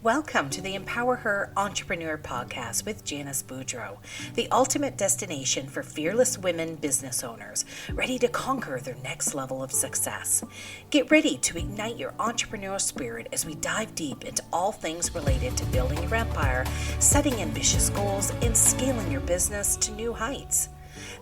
Welcome to the EmpowerHer Entrepreneur podcast with Janis Boudreau, the ultimate destination for fearless women business owners ready to conquer their next level of success. Get ready to ignite your entrepreneurial spirit as we dive deep into all things related to building your empire, setting ambitious goals, and scaling your business to new heights.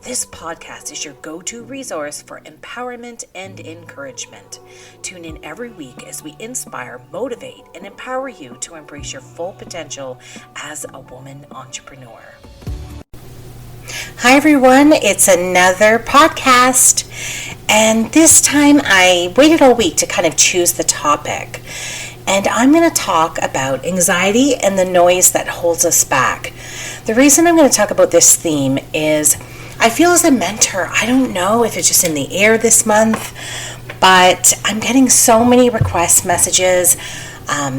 This podcast is your go-to resource for empowerment and encouragement. Tune in every week as we inspire, motivate, and empower you to embrace your full potential as a woman entrepreneur. Hi everyone, it's another podcast, and this time I waited all week to kind of choose the topic. And I'm going to talk about anxiety and the noise that holds us back. The reason I'm going to talk about this theme is I feel as a mentor, I don't know if it's just in the air this month, but I'm getting so many request messages,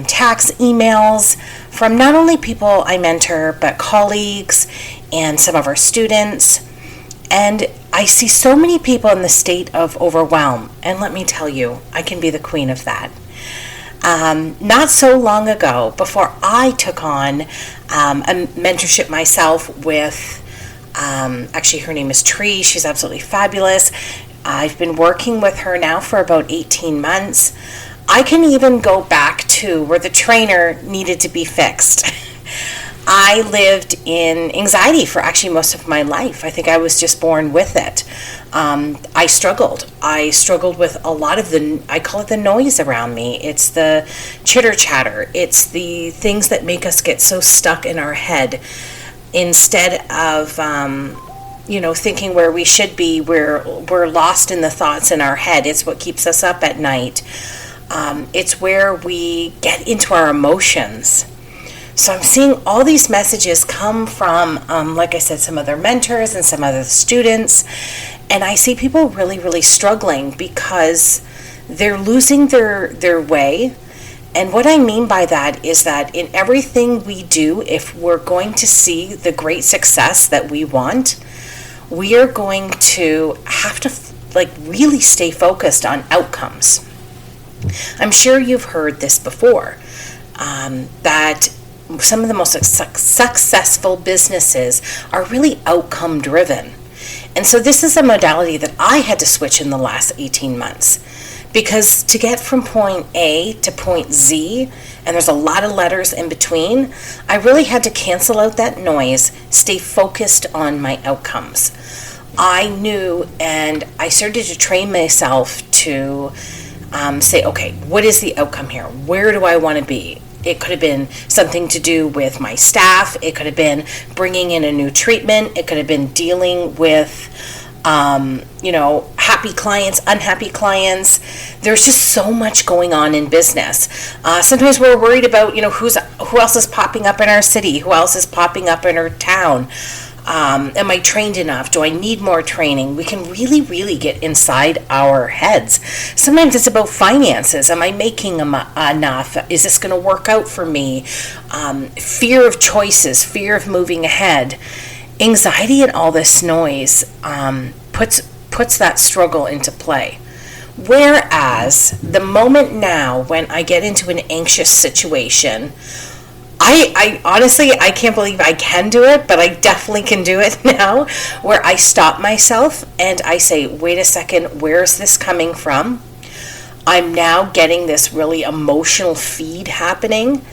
text, emails from not only people I mentor, but colleagues and some of our students. And I see so many people in the state of overwhelm. And let me tell you, I can be the queen of that. Not so long ago, before I took on a mentorship myself with actually, her name is Tree. She's absolutely fabulous. I've been working with her now for about 18 months. I can even go back to where the trainer needed to be fixed. I lived in anxiety for actually most of my life. I think I was just born with it. I struggled. I struggled with a lot of I call it the noise around me. It's the chitter chatter. It's the things that make us get so stuck in our head. Instead of, thinking where we should be, we're lost in the thoughts in our head. It's what keeps us up at night. It's where we get into our emotions. So I'm seeing all these messages come from, like I said, some other mentors and some other students. And I see people really, really struggling because they're losing their way. And what I mean by that is that in everything we do, if we're going to see the great success that we want, we are going to have to really stay focused on outcomes. I'm sure you've heard this before, that some of the most successful businesses are really outcome driven. And so this is a modality that I had to switch in the last 18 months. Because to get from point A to point Z, and there's a lot of letters in between, I really had to cancel out that noise, stay focused on my outcomes. I knew, and I started to train myself to say, okay, what is the outcome here? Where do I want to be? It could have been something to do with my staff. It could have been bringing in a new treatment. It could have been dealing with happy clients, unhappy clients. There's just so much going on in business. Sometimes we're worried about, who else is popping up in our city? Who else is popping up in our town? Am I trained enough? Do I need more training? We can really, really get inside our heads. Sometimes it's about finances. Am I making enough? Is this going to work out for me? Fear of choices, fear of moving ahead. Anxiety and all this noise puts that struggle into play. Whereas the moment now when I get into an anxious situation, I honestly, I can't believe I can do it, but I definitely can do it now, where I stop myself and I say, wait a second, where is this coming from? I'm now getting this really emotional feed happening.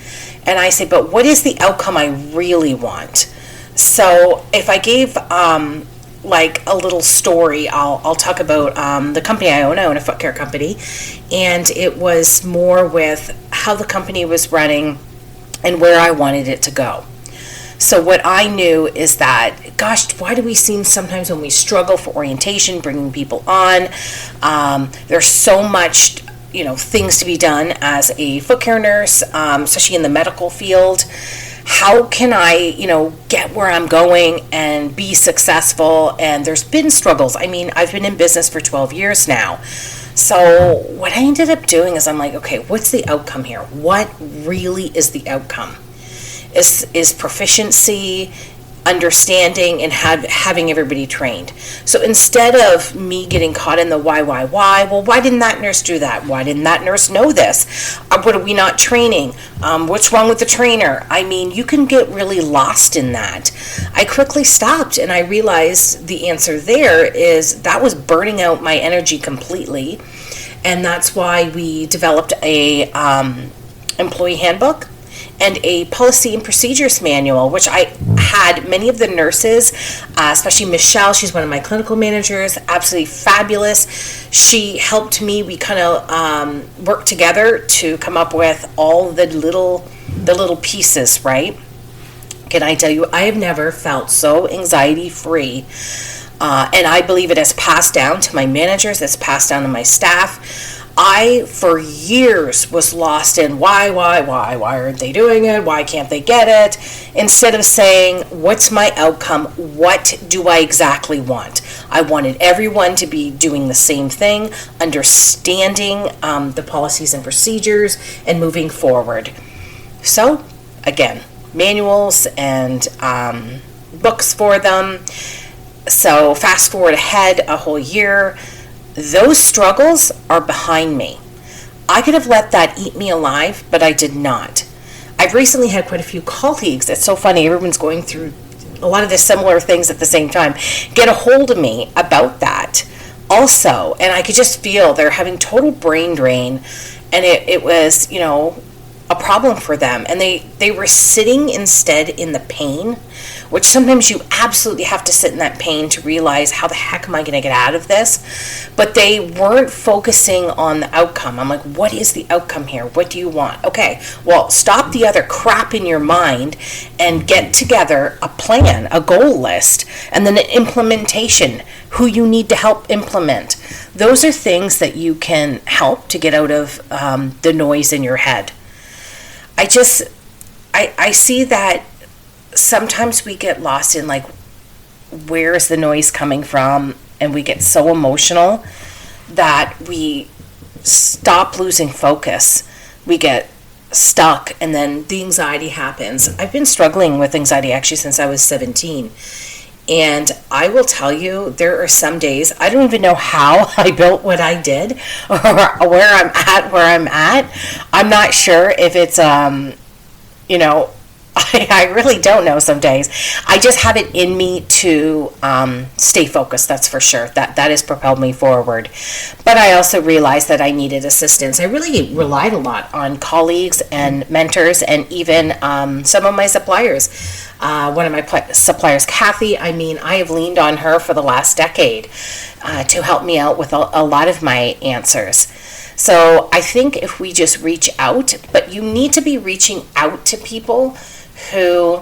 And I say, but what is the outcome I really want? So if I gave a little story, I'll talk about the company I own. I own a foot care company, and it was more with how the company was running and where I wanted it to go. So what I knew is that, gosh, why do we seem sometimes when we struggle for orientation, bringing people on, there's so much things to be done as a foot care nurse, especially in the medical field. How can I, get where I'm going and be successful? And there's been struggles. I mean, I've been in business for 12 years now. So what I ended up doing is I'm like, okay, what's the outcome here? What really is the outcome? Is proficiency? understanding and having everybody trained. So instead of me getting caught in the why, well, why didn't that nurse do that? Why didn't that nurse know this? What are we not training? What's wrong with the trainer? I mean, you can get really lost in that. I quickly stopped and I realized the answer there is that was burning out my energy completely. And that's why we developed a employee handbook and a policy and procedures manual, which I had many of the nurses, especially Michelle, she's one of my clinical managers, absolutely fabulous. She helped me. We kind of worked together to come up with all the little pieces, right? Can I tell you, I have never felt so anxiety-free. And I believe it has passed down to my managers, it's passed down to my staff. I, for years, was lost in why aren't they doing it? Why can't they get it? Instead of saying, what's my outcome? What do I exactly want? I wanted everyone to be doing the same thing, understanding the policies and procedures, and moving forward. So, again, manuals and books for them. So, fast forward ahead a whole year. Those struggles are behind me. I could have let that eat me alive, but I did not. I've recently had quite a few colleagues. It's so funny. Everyone's going through a lot of the similar things at the same time. Get a hold of me about that also. And I could just feel they're having total brain drain. And it was, a problem for them. And they were sitting instead in the pain, which sometimes you absolutely have to sit in that pain to realize how the heck am I going to get out of this? But they weren't focusing on the outcome. I'm like, what is the outcome here? What do you want? Okay, well, stop the other crap in your mind and get together a plan, a goal list, and then an implementation, who you need to help implement. Those are things that you can help to get out of the noise in your head. I see that sometimes we get lost in where is the noise coming from, and we get so emotional that we stop losing focus. We get stuck, and then the anxiety happens. I've been struggling with anxiety actually since I was 17. And I will tell you, there are some days, I don't even know how I built what I did or where I'm at. I'm not sure if it's, I really don't know some days. I just have it in me to stay focused, that's for sure. That has propelled me forward. But I also realized that I needed assistance. I really relied a lot on colleagues and mentors and even some of my suppliers. One of my suppliers, Kathy, I have leaned on her for the last decade to help me out with a lot of my answers. So I think if we just reach out, but you need to be reaching out to people who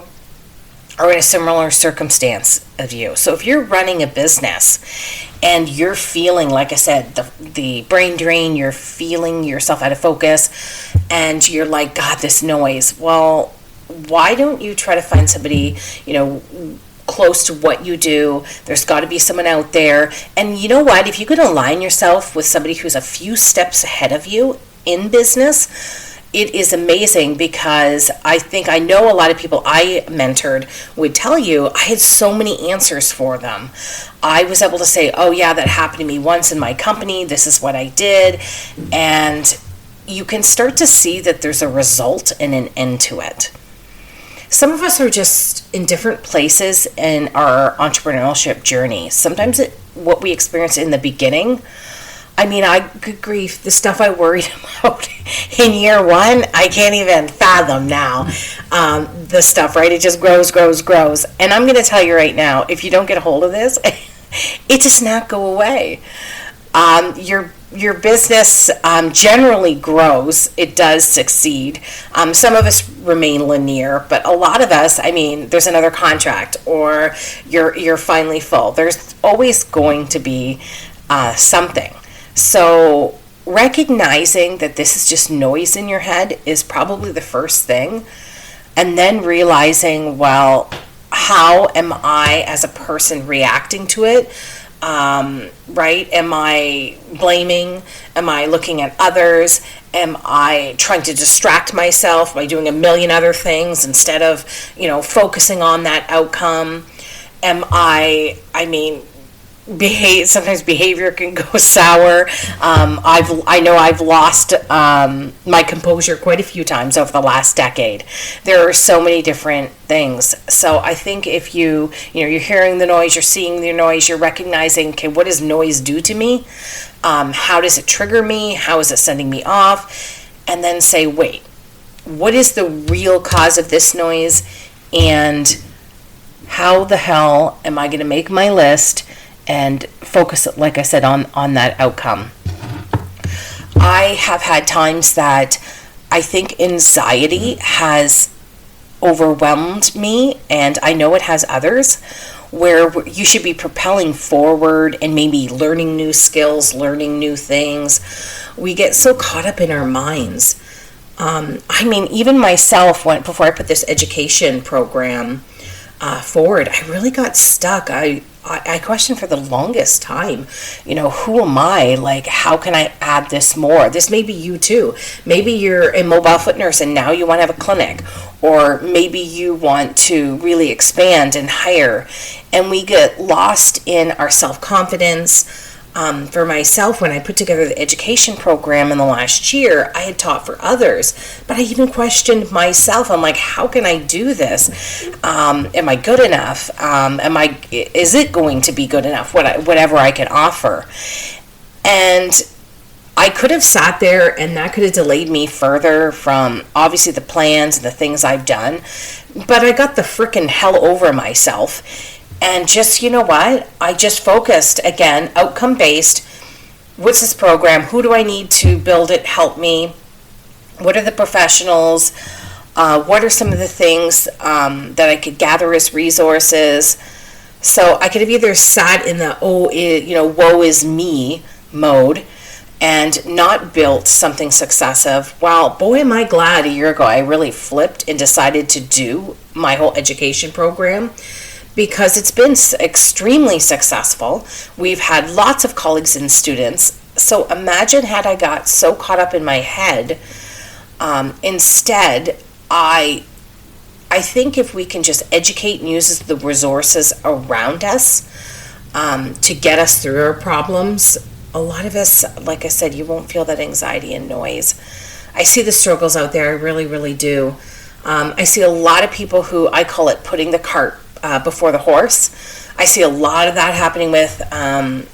are in a similar circumstance of you. So if you're running a business and you're feeling, like I said, the brain drain, you're feeling yourself out of focus, and you're like, God, this noise. Well, why don't you try to find somebody, close to what you do? There's got to be someone out there. And you know what? If you could align yourself with somebody who's a few steps ahead of you in business, it is amazing, because I know a lot of people I mentored would tell you I had so many answers for them. I was able to say, oh yeah, that happened to me once in my company. This is what I did. And you can start to see that there's a result and an end to it. Some of us are just in different places in our entrepreneurship journey. Sometimes what we experience in the beginning, good grief, the stuff I worried about in year one, I can't even fathom now. The stuff, right? It just grows. And I'm going to tell you right now, if you don't get a hold of this, it does not go away. Your business generally grows. It does succeed. Some of us remain linear, but a lot of us, there's another contract, or you're finally full. There's always going to be something. So recognizing that this is just noise in your head is probably the first thing. And then realizing, well, how am I as a person reacting to it? Right? Am I blaming? Am I looking at others? Am I trying to distract myself by doing a million other things instead of, focusing on that outcome? Sometimes behavior can go sour. I know I've lost my composure quite a few times over the last decade. There are so many different things. So I think if you're hearing the noise, you're seeing the noise, you're recognizing, okay, what does noise do to me? How does it trigger me? How is it sending me off? And then say, wait, what is the real cause of this noise? And how the hell am I going to make my list and focus, like I said, on that outcome? I have had times that I think anxiety has overwhelmed me, and I know it has others, where you should be propelling forward and maybe learning new skills, learning new things. We get so caught up in our minds. Even myself, before I put this education program forward, I really got stuck. I questioned for the longest time, who am I? Like, how can I add this more? This may be you too. Maybe you're a mobile foot nurse and now you want to have a clinic, or maybe you want to really expand and hire. And we get lost in our self-confidence. For myself, when I put together the education program in the last year, I had taught for others, but I even questioned myself. I'm like, how can I do this? Am I good enough? Is it going to be good enough? Whatever I can offer. And I could have sat there and that could have delayed me further from obviously the plans and the things I've done, but I got the frickin' hell over myself. And just, I just focused, again, outcome-based. What's this program? Who do I need to build it, help me? What are the professionals? What are some of the things that I could gather as resources? So I could have either sat in the, woe is me mode and not built something successive. Well, boy, am I glad a year ago I really flipped and decided to do my whole education program, because it's been extremely successful. We've had lots of colleagues and students. So imagine had I got so caught up in my head. Instead, I think if we can just educate and use the resources around us to get us through our problems, a lot of us, like I said, you won't feel that anxiety and noise. I see the struggles out there. I really, really do. I see a lot of people who, I call it putting the cart before the horse. I see a lot of that happening with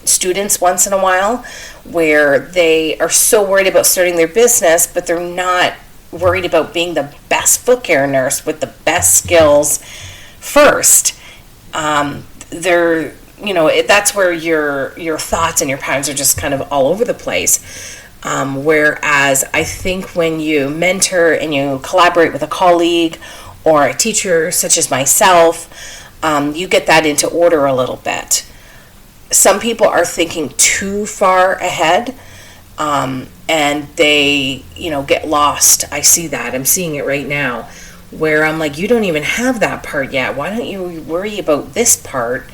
students once in a while, where they are so worried about starting their business, but they're not worried about being the best foot care nurse with the best skills first. That's where your thoughts and your patterns are just kind of all over the place. Whereas I think when you mentor and you collaborate with a colleague or a teacher such as myself, you get that into order a little bit. Some people are thinking too far ahead, and they, get lost. I see that. I'm seeing it right now, where I'm like, you don't even have that part yet. Why don't you worry about this part?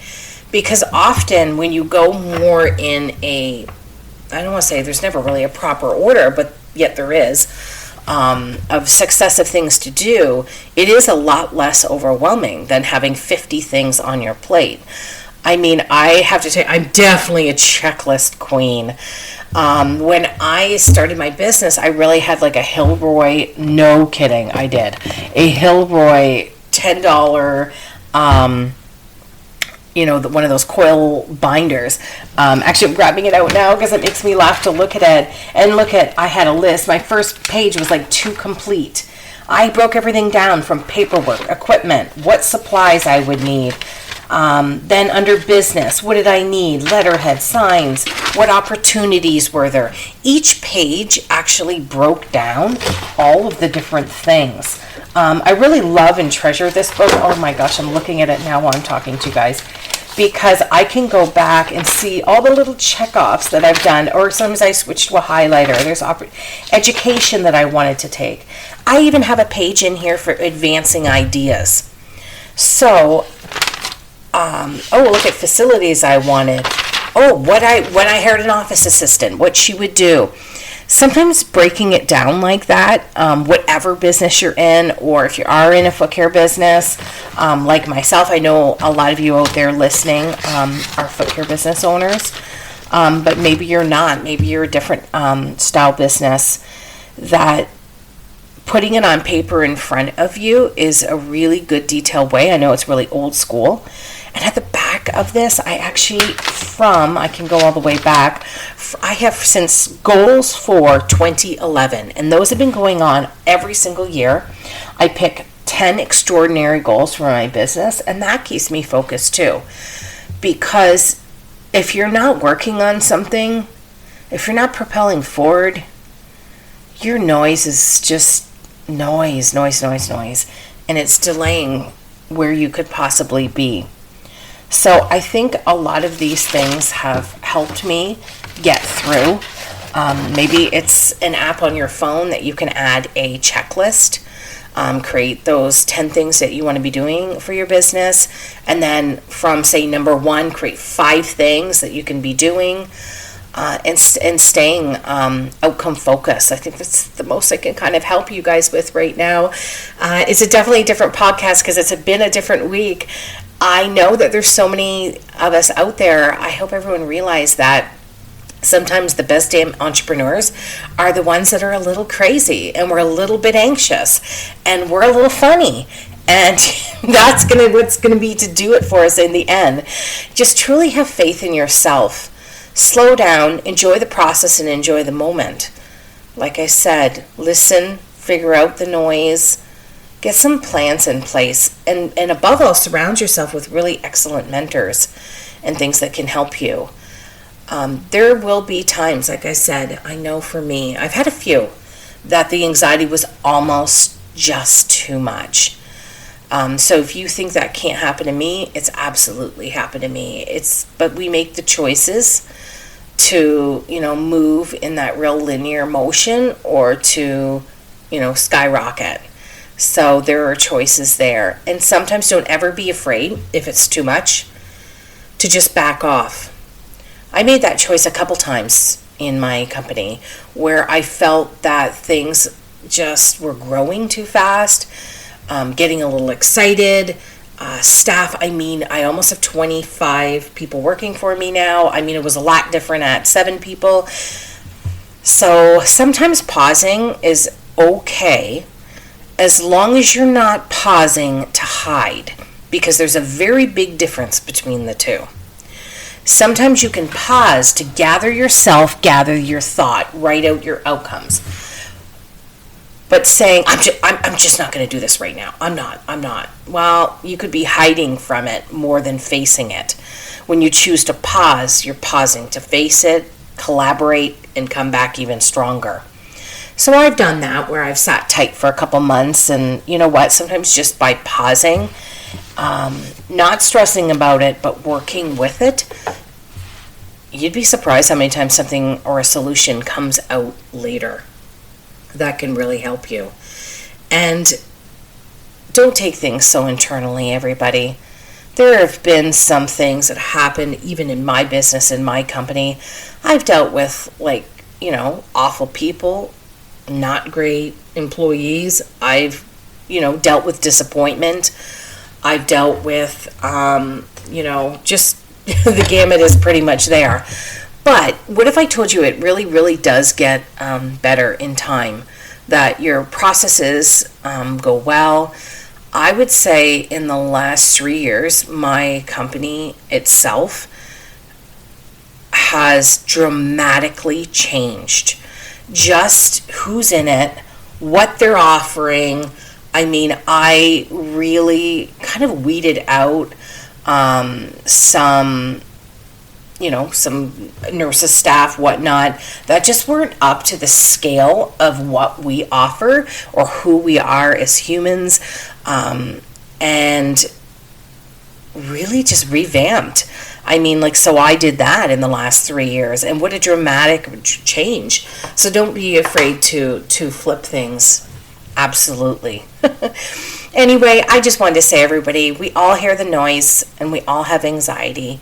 Because often when you go more in I don't want to say there's never really a proper order, but yet there is, of successive things to do, it is a lot less overwhelming than having 50 things on your plate. I have to say, I'm definitely a checklist queen. When I started my business, I really had like a Hilroy, no kidding, I did, a Hilroy $10, one of those coil binders. Actually, I'm grabbing it out now because it makes me laugh to look at it. And I had a list. My first page was like too complete. I broke everything down from paperwork, equipment, what supplies I would need. Then under business, what did I need? Letterhead, signs, what opportunities were there? Each page actually broke down all of the different things. I really love and treasure this book. Oh my gosh, I'm looking at it now while I'm talking to you guys, because I can go back and see all the little check-offs that I've done, or sometimes I switch to a highlighter. There's education that I wanted to take. I even have a page in here for advancing ideas. So, look at facilities I wanted. When I hired an office assistant, what she would do. sometimes breaking it down like that, whatever business you're in, or if you are in a foot care business, like myself, I know a lot of you out there listening are foot care business owners, but maybe you're not. Maybe you're a different style business. That putting it on paper in front of you is a really good detailed way. I know it's really old school. And at the back of this, I can go all the way back. I have since goals for 2011, and those have been going on every single year. I pick 10 extraordinary goals for my business, and that keeps me focused too. Because if you're not working on something, if you're not propelling forward, your noise is just noise, and it's delaying where you could possibly be. So I think a lot of these things have helped me get through. Maybe it's an app on your phone that you can add a checklist, create those 10 things that you want to be doing for your business, and then from, say, number 1, create 5 things that you can be doing, and staying outcome focused. I think that's the most I can kind of help you guys with right now. It's definitely a different podcast because it's been a different week. I know that there's so many of us out there. I hope everyone realizes that sometimes the best damn entrepreneurs are the ones that are a little crazy, and we're a little bit anxious, and we're a little funny. And that's what's gonna be to do it for us in the end. Just truly have faith in yourself. Slow down, enjoy the process, and enjoy the moment. Like I said, listen, figure out the noise, get some plans in place, and above all, surround yourself with really excellent mentors and things that can help you. There will be times, like I said, I know for me, I've had a few, that the anxiety was almost just too much. So if you think that can't happen to me, it's absolutely happened to me. But we make the choices to, move in that real linear motion or to, skyrocket. So there are choices there. And sometimes don't ever be afraid, if it's too much, to just back off. I made that choice a couple times in my company where I felt that things just were growing too fast, getting a little excited. Staff, I almost have 25 people working for me now. It was a lot different at 7 people. So sometimes pausing is okay, as long as you're not pausing to hide, because there's a very big difference between the two. Sometimes you can pause to gather yourself, gather your thought, write out your outcomes. But saying, I'm just not going to do this right now. I'm not. Well, you could be hiding from it more than facing it. When you choose to pause, you're pausing to face it, collaborate, and come back even stronger. So I've done that where I've sat tight for a couple months, and you know what? Sometimes just by pausing, not stressing about it, but working with it, you'd be surprised how many times something or a solution comes out later. That can really help you. And don't take things so internally, everybody. There have been some things that happen even in my business, in my company. I've dealt with awful people, not great employees. I've dealt with disappointment. I've dealt with just the gamut is pretty much there. But what if I told you it really, really does get better in time, that your processes go well? I would say in the last 3 years, my company itself has dramatically changed. Just who's in it, what they're offering. I really kind of weeded out some nurses, staff, whatnot, that just weren't up to the scale of what we offer or who we are as humans, and really just revamped. So I did that in the last 3 years, and what a dramatic change. So don't be afraid to flip things. Absolutely. Anyway, I just wanted to say, everybody, we all hear the noise and we all have anxiety.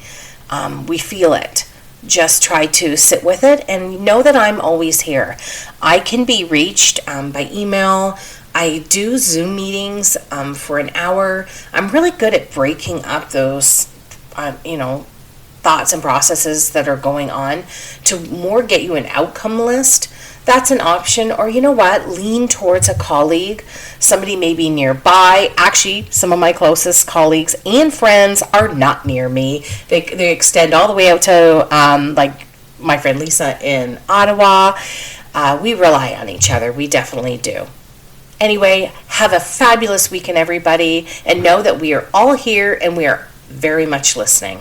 We feel it. just try to sit with it and know that I'm always here. I can be reached by email. I do Zoom meetings for an hour. I'm really good at breaking up those, thoughts and processes that are going on to more get you an outcome list. That's an option. Or you know what? Lean towards a colleague, somebody maybe nearby. Actually, some of my closest colleagues and friends are not near me. They extend all the way out to like my friend Lisa in Ottawa. We rely on each other. We definitely do. Anyway, have a fabulous weekend, everybody, and know that we are all here and we are very much listening.